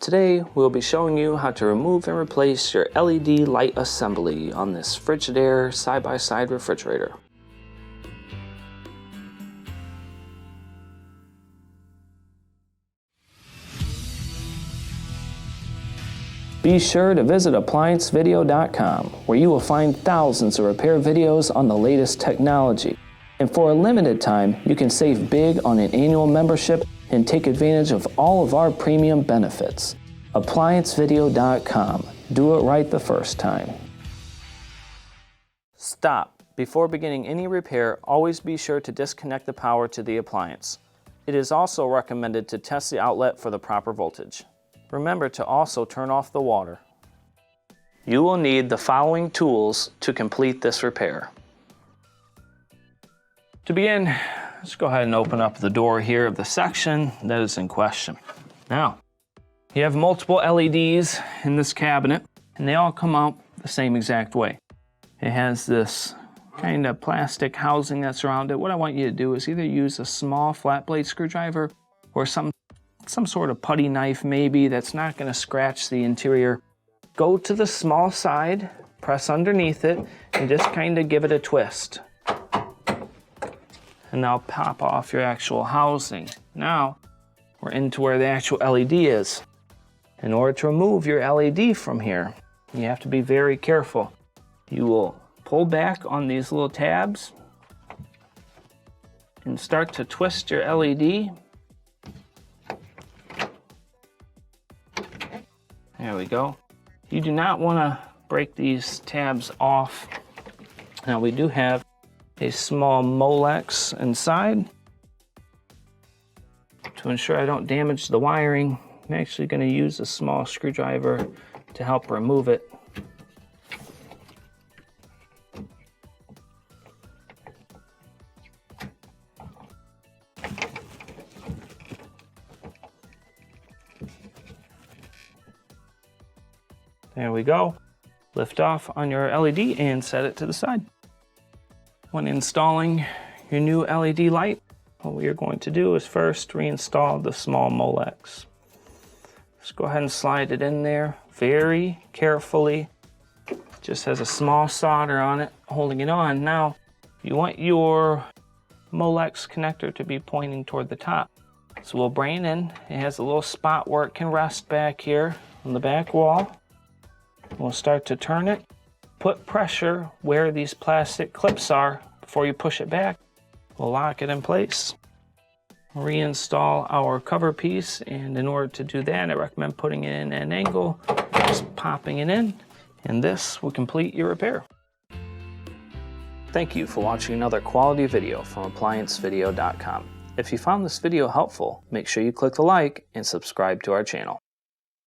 Today, we'll be showing you how to remove and replace your LED light assembly on this Frigidaire side-by-side refrigerator. Be sure to visit ApplianceVideo.com, where you will find thousands of repair videos on the latest technology. And for a limited time, you can save big on an annual membership and take advantage of all of our premium benefits. ApplianceVideo.com. Do it right the first time. Stop. Before beginning any repair, always be sure to disconnect the power to the appliance. It is also recommended to test the outlet for the proper voltage. Remember to also turn off the water. You will need the following tools to complete this repair. To begin, let's go ahead and open up the door here of the section that is in question. Now, you have multiple LEDs in this cabinet, and they all come out the same exact way. It has this kind of plastic housing that's around it. What I want you to do is either use a small flat blade screwdriver or some sort of putty knife maybe that's not going to scratch the interior. Go to the small side, press underneath it, and just kind of give it a twist. And now pop off your actual housing. Now we're into where the actual LED is. In order to remove your LED from here, you have to be very careful. You will pull back on these little tabs and start to twist your LED. There we go. You do not want to break these tabs off. Now we do have a small Molex inside. To ensure I don't damage the wiring, I'm actually going to use a small screwdriver to help remove it. There we go. Lift off on your LED and set it to the side. When installing your new LED light, what we are going to do is first reinstall the small Molex. Just go ahead and slide it in there very carefully. It just has a small solder on it holding it on. Now, you want your Molex connector to be pointing toward the top. So we'll bring it in. It has a little spot where it can rest back here on the back wall. We'll start to turn it. Put pressure where these plastic clips are before you push it back. We'll lock it in place. Reinstall our cover piece, and in order to do that, I recommend putting it in an angle, just popping it in, and this will complete your repair. Thank you for watching another quality video from ApplianceVideo.com. If you found this video helpful, make sure you click the like and subscribe to our channel.